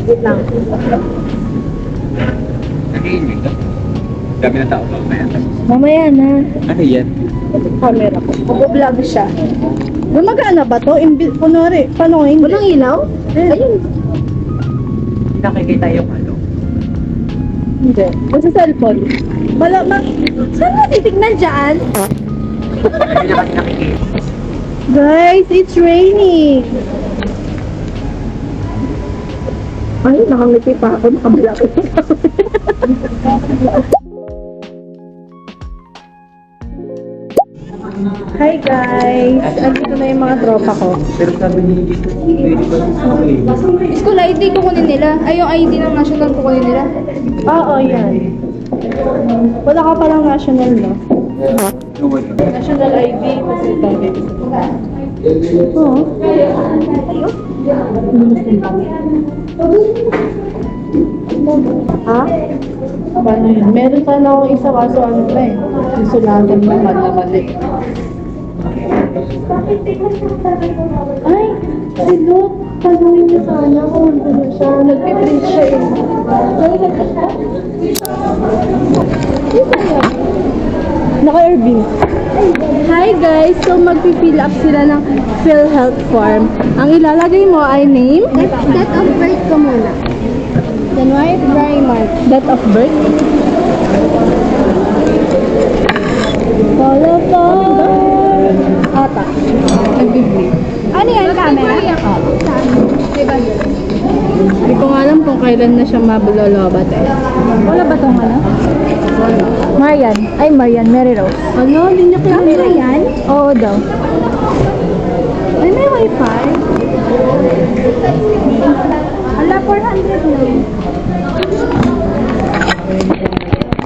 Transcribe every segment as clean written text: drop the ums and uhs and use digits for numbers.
Wait lang. Nag-iingay ka? Dami na tao mamaya. Mamaya na. Ano yan? Camera ko. Mag-vlog siya. Gumagana ba to? Kunwari, paano hindi? Walang ilaw? Ayun. Nakikita yung ano. Hindi. Basta cellphone. Saan mo titignan dyan? Hindi na kasi nakikita. Guys, it's raining. Ay, nakangiti pa ako. Nakabalaki. Hi guys! Andito na yung mga tropa ko. Pero sabi ni Lady ba okay? School ID kukunin nila. Ay, yung ID ng national kukunin nila. Oo, yan. Wala ka palang national, no? National ID, kasi ito. Oo. Ha? Paano yun? Meron sana akong isa kaso ano pa eh. Susulatan naman na mali. Ay! Si Luke! Tanungin niya sana kung ano siya. Nagpiprint siya eh. Naka-Irving. Hi guys! So magpifill up sila ng PhilHealth form. Ang ilalagay mo ay name, Date of birth ko muna. January, February, March. date of birth, telephone, ata. Nag-degree. Ano yan, camera? Diba? Hindi ko nga alam kung kailan na siya mabulolobat eh. Wala ba tong ano? Marian. Ay, Marian. Mary Rose. Ano? Hindi niya Camera yan? Oo daw. Ay, may wifi. Ala, 400 na.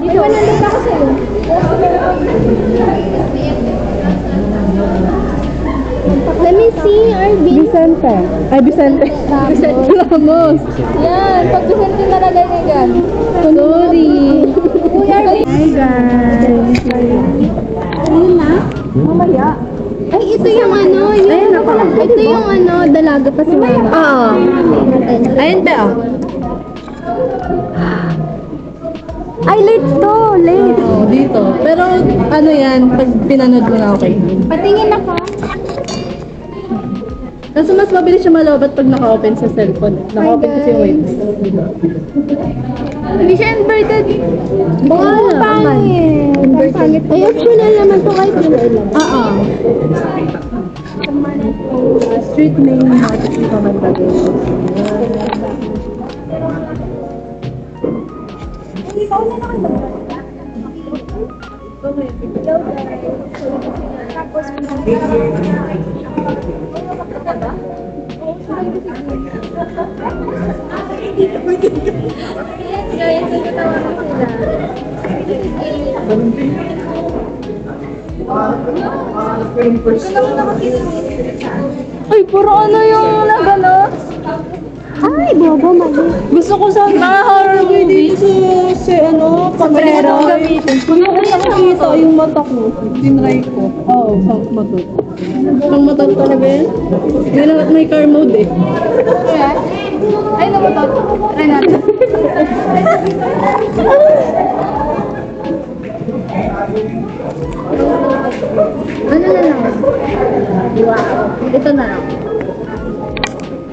Dito. Ay, 100 ako sa'yo. Let me see, Arvin. Vicente. Ay, Vicente. Vicente Ramos. Yan, pag Vicente nalagay na yan. Sorry. Uy, Arvin. Hi guys. Ayun na. Mamaya. Ay, ito yung ano. Ayun ako. Ito yung ano, dalaga pa si Mama. Oo. Ayun ba? Ay, late to. Late. Oo, dito. Pero ano yan, pag pinanood mo na okay. Patingin ako. Kasi mas mabilis siya malobat pag naka-open sa cellphone. Naka-open kasi yung wait. Hindi siya inverted. Oo, pangit. Pangit. Ay, optional naman to kahit yun. Oo. Street name natin si Pamantagay. Ay, puro ano yung nagano? Ay, bobo, mali. Gusto ko sa horror movie si ano, Sombrero. gamitin. Kung ako nakikita yung mata ko, tinry ko. Oo, sa mata. Pang mata talaga yan? May car mode eh. Kaya? Ay, naman to. Try natin. Ano na lang? Wow. Ito na lang.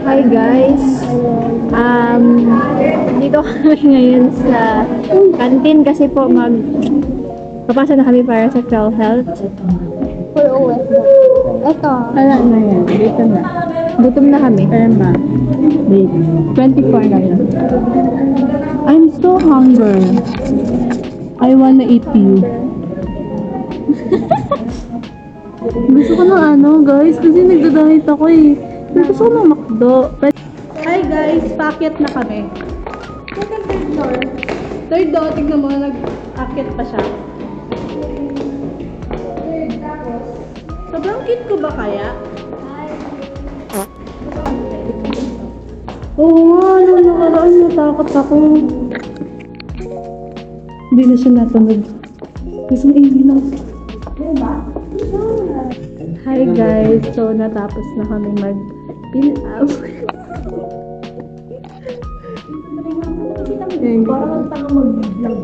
Hi guys! Dito kami ngayon sa canteen kasi po papasa na kami para sa PhilHealth. For OS. Ito. Wala na yan. Dito na. Gutom na kami. Tama. Date. 24 na yun. I'm so hungry. I wanna eat you. Gusto ko ng ano guys kasi nagda-diet ako eh. Gusto ko ng McDo. Hi guys! Packet na kami. Third door, tignan mo, nag-akit pa siya. Sobrang cute ko ba kaya? Oo nga, nung nakaraan natakot ako. Hindi na siya natunog. Kasi hindi lang. Hi guys! So natapos na kami mag-fill up. Parang ang tanga mag-vlog.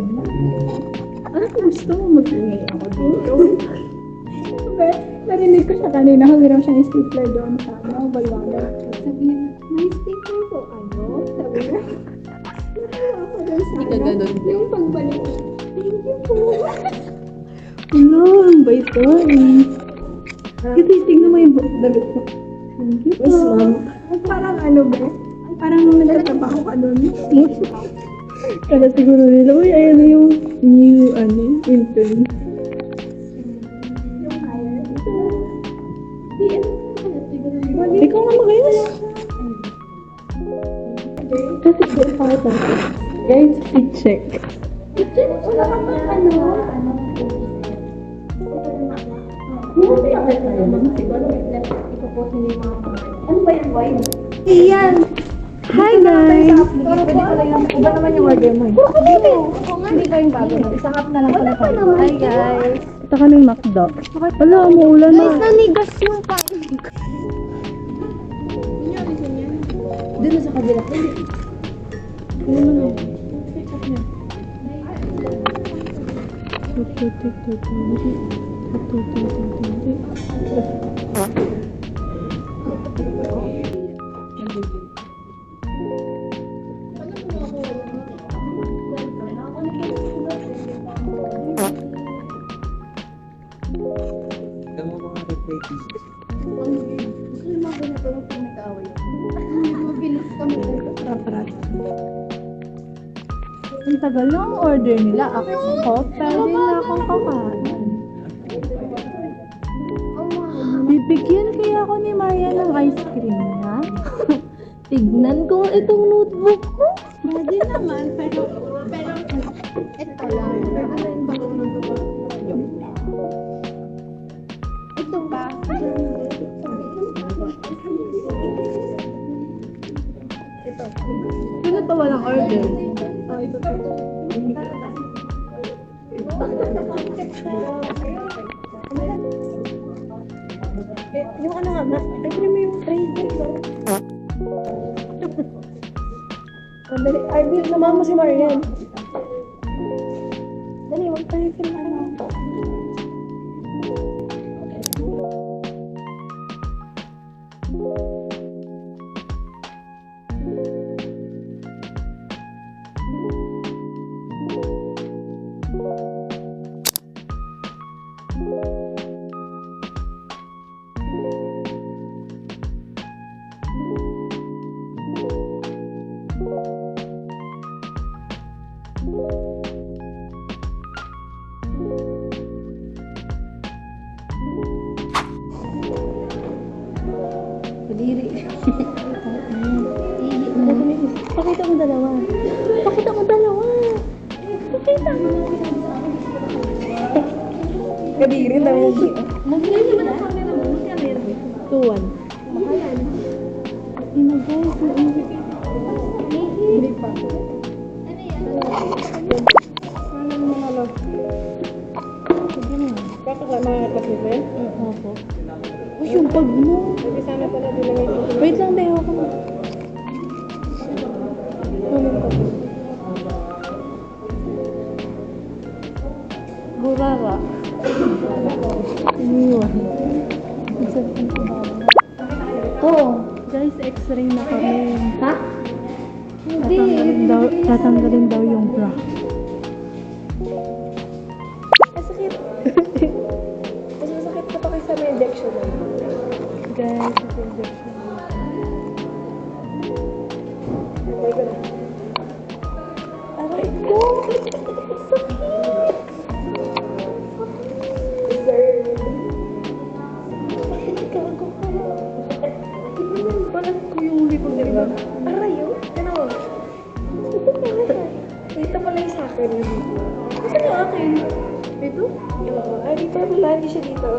Ano gusto mo mag-ingay ako dito? Narinig ko siya kanina, humiram siya ng stapler doon sa balwala. Sabi niya, may stapler po ano? Sabi niya, ako doon sa yung pagbalik. Thank you po. Wala, ang bait ko eh. Kasi tingnan mo yung damit ko. Thank you po. Yes, ma'am. Parang ano ba? Parang nagtatrabaho ka doon. Kaya siguro nila, uy, ayan na yung new, intern. Ikaw nga magayos. Kasi kung pakita ko. Guys, i-check. Wala ka ba ano? Ano ba yung wine? Iyan! Hi guys! Iba naman yung order mo. Hindi ko yung bago. Isang cup na lang pala tayo. Hi guys! Ito kaming McDo. Wala, umuulan na. Guys, nanigas yung kain. Doon na sa kabila. Alam mo mga replays. Ang tagal na ang order nila. Ako, pwede na akong kakain. Bibigyan kaya ako ni Maria ng ice cream niya. Tignan ko itong notebook ko. Pwede naman, pero Ito lang. Ito ba? sino pa walang order? Yung ano nga, pwede mo yung tray dito. Dali, Arvin, naman mo si Marian. Dali, wag tayo film ano. Kadiri. Pakita mo dalawa. Pakita mo dalawa. Pakita mo. Kadiri na yun. Magbigay naman ang camera mo. Magkano yun? 2-1. Makalan. Ina guys, Hindi pa. Ano yan? ano mga love? Sige na. Bakit ka mga kapibel? Opo. Uy, yung bag mo. Sabi sana pala dinamay ko. Wait lang, beho ko na. Gurara. Iniwan. Oo. Guys, x-ray na kami. Ha? Tatanggalin daw yung bra. Masakit. Mas masakit na pa kayo sa may injection na yun. Guys, ito injection. Aray ko na. Aray ko! Parang kuyuli ko, di ba? Aray yun? Ano? Dito pala yung sa akin. Saan yung akin? Dito? Oo. Ay, dito pala. Hindi siya dito.